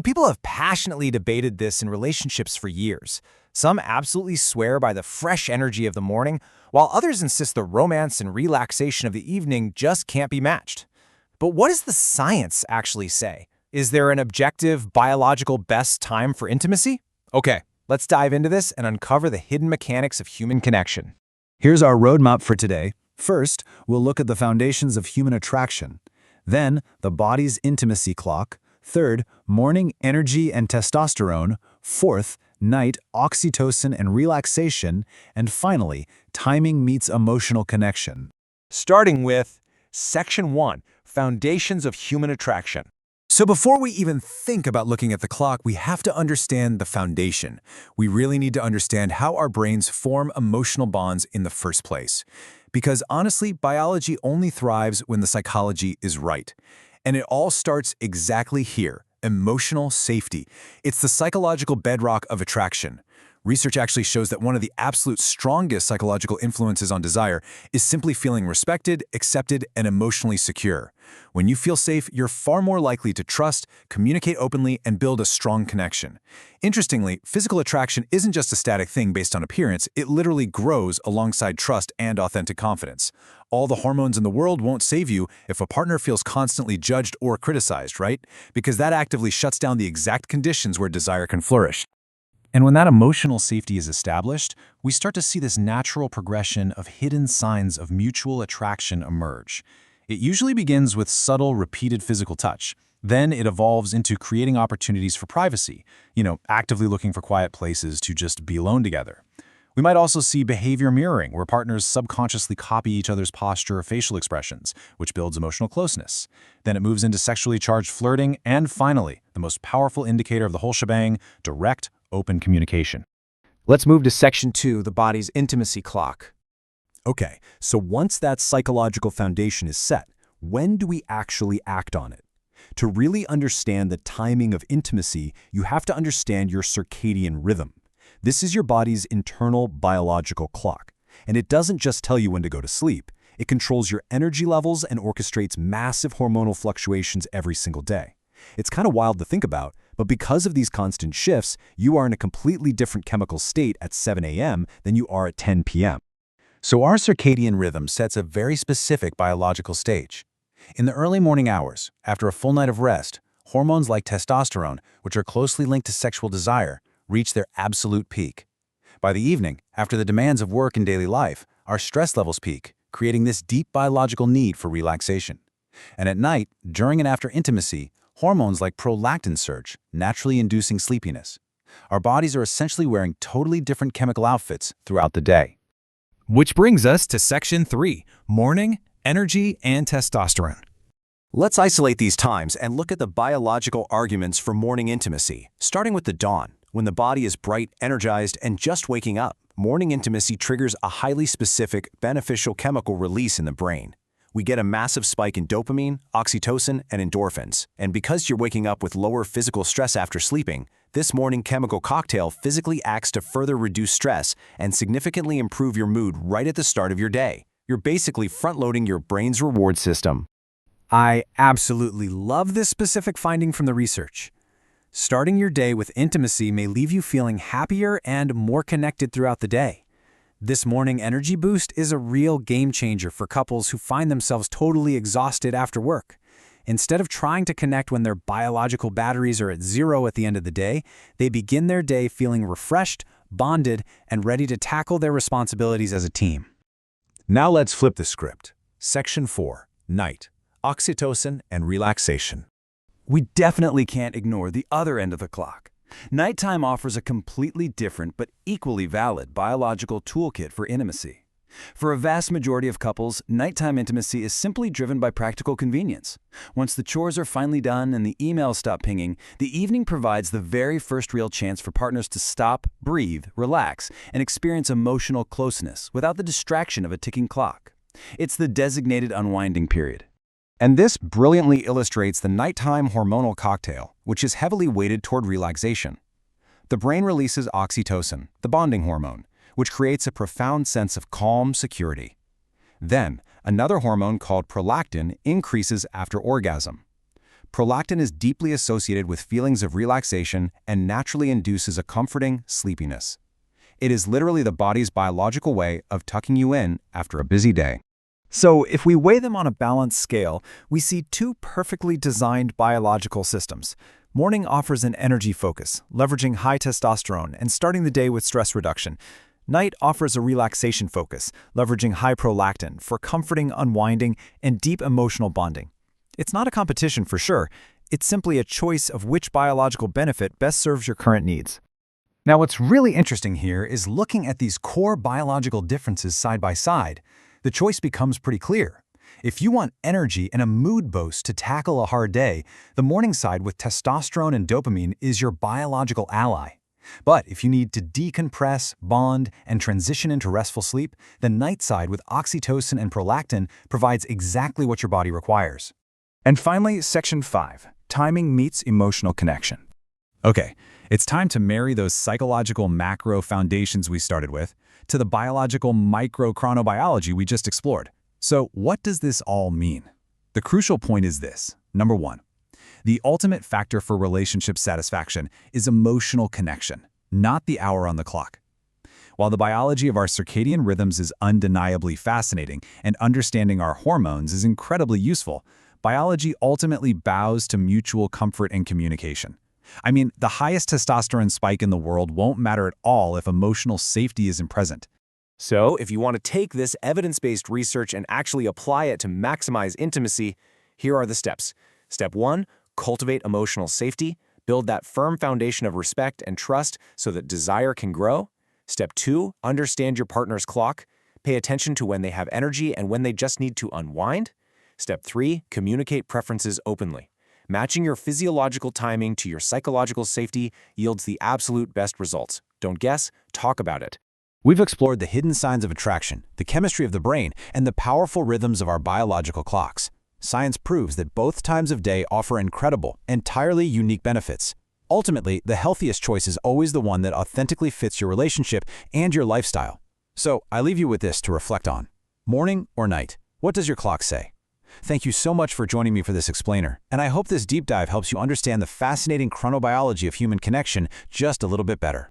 People have passionately debated this in relationships for years. Some absolutely swear by the fresh energy of the morning, while others insist the romance and relaxation of the evening just can't be matched. But what does the science actually say? Is there an objective, biological best time for intimacy? Okay, let's dive into this and uncover the hidden mechanics of human connection. Here's our roadmap for today. First, we'll look at the foundations of human attraction. Then, the body's intimacy clock. Third, morning energy and testosterone. Fourth, night oxytocin and relaxation. And finally, timing meets emotional connection. Starting with Section 1, Foundations of Human Attraction. So before we even think about looking at the clock, we have to understand the foundation. We really need to understand how our brains form emotional bonds in the first place. Because honestly, biology only thrives when the psychology is right. And it all starts exactly here, emotional safety. It's the psychological bedrock of attraction. Research actually shows that one of the absolute strongest psychological influences on desire is simply feeling respected, accepted, and emotionally secure. When you feel safe, you're far more likely to trust, communicate openly, and build a strong connection. Interestingly, physical attraction isn't just a static thing based on appearance, it literally grows alongside trust and authentic confidence. All the hormones in the world won't save you if a partner feels constantly judged or criticized, right? Because that actively shuts down the exact conditions where desire can flourish. And when that emotional safety is established, we start to see this natural progression of hidden signs of mutual attraction emerge. It usually begins with subtle, repeated physical touch. Then it evolves into creating opportunities for privacy, actively looking for quiet places to just be alone together. We might also see behavior mirroring, where partners subconsciously copy each other's posture or facial expressions, which builds emotional closeness. Then it moves into sexually charged flirting, and finally, the most powerful indicator of the whole shebang, direct, open communication. Let's move to Section 2, the body's intimacy clock. Okay, so once that psychological foundation is set, when do we actually act on it? To really understand the timing of intimacy, you have to understand your circadian rhythm. This is your body's internal biological clock, and it doesn't just tell you when to go to sleep. It controls your energy levels and orchestrates massive hormonal fluctuations every single day. It's kind of wild to think about, but because of these constant shifts, you are in a completely different chemical state at 7 a.m. than you are at 10 p.m. So our circadian rhythm sets a very specific biological stage. In the early morning hours, after a full night of rest, hormones like testosterone, which are closely linked to sexual desire, reach their absolute peak. By the evening, after the demands of work and daily life, our stress levels peak, creating this deep biological need for relaxation. And at night, during and after intimacy, hormones like prolactin surge, naturally inducing sleepiness. Our bodies are essentially wearing totally different chemical outfits throughout the day. Which brings us to Section 3, morning, energy, and testosterone. Let's isolate these times and look at the biological arguments for morning intimacy, starting with the dawn, when the body is bright, energized, and just waking up. Morning intimacy triggers a highly specific, beneficial chemical release in the brain. We get a massive spike in dopamine, oxytocin, and endorphins. And because you're waking up with lower physical stress after sleeping, this morning chemical cocktail physically acts to further reduce stress and significantly improve your mood right at the start of your day. You're basically front-loading your brain's reward system. I absolutely love this specific finding from the research. Starting your day with intimacy may leave you feeling happier and more connected throughout the day. This morning energy boost is a real game changer for couples who find themselves totally exhausted after work. Instead of trying to connect when their biological batteries are at zero at the end of the day, they begin their day feeling refreshed, bonded, and ready to tackle their responsibilities as a team. Now let's flip the script. Section 4, night, oxytocin, and relaxation. We definitely can't ignore the other end of the clock. Nighttime offers a completely different but equally valid biological toolkit for intimacy. For a vast majority of couples, nighttime intimacy is simply driven by practical convenience. Once the chores are finally done and the emails stop pinging, the evening provides the very first real chance for partners to stop, breathe, relax, and experience emotional closeness without the distraction of a ticking clock. It's the designated unwinding period. And this brilliantly illustrates the nighttime hormonal cocktail, which is heavily weighted toward relaxation. The brain releases oxytocin, the bonding hormone, which creates a profound sense of calm security. Then, another hormone called prolactin increases after orgasm. Prolactin is deeply associated with feelings of relaxation and naturally induces a comforting sleepiness. It is literally the body's biological way of tucking you in after a busy day. So, if we weigh them on a balanced scale, we see two perfectly designed biological systems. Morning offers an energy focus, leveraging high testosterone and starting the day with stress reduction. Night offers a relaxation focus, leveraging high prolactin for comforting, unwinding, and deep emotional bonding. It's not a competition for sure, it's simply a choice of which biological benefit best serves your current needs. Now, what's really interesting here is looking at these core biological differences side by side. The choice becomes pretty clear. If you want energy and a mood boost to tackle a hard day, the morning side with testosterone and dopamine is your biological ally. But if you need to decompress, bond, and transition into restful sleep, the night side with oxytocin and prolactin provides exactly what your body requires. And finally, Section 5, Timing Meets Emotional Connection. Okay, it's time to marry those psychological macro foundations we started with to the biological micro chronobiology we just explored. So what does this all mean? The crucial point is this. Number one, the ultimate factor for relationship satisfaction is emotional connection, not the hour on the clock. While the biology of our circadian rhythms is undeniably fascinating and understanding our hormones is incredibly useful, biology ultimately bows to mutual comfort and communication. I mean, the highest testosterone spike in the world won't matter at all if emotional safety isn't present. So, if you want to take this evidence-based research and actually apply it to maximize intimacy, here are the steps. Step 1, cultivate emotional safety. Build that firm foundation of respect and trust so that desire can grow. Step 2, understand your partner's clock. Pay attention to when they have energy and when they just need to unwind. Step 3, communicate preferences openly. Matching your physiological timing to your psychological safety yields the absolute best results. Don't guess, talk about it. We've explored the hidden signs of attraction, the chemistry of the brain, and the powerful rhythms of our biological clocks. Science proves that both times of day offer incredible, entirely unique benefits. Ultimately, the healthiest choice is always the one that authentically fits your relationship and your lifestyle. So, I leave you with this to reflect on. Morning or night? What does your clock say? Thank you so much for joining me for this explainer, and I hope this deep dive helps you understand the fascinating chronobiology of human connection just a little bit better.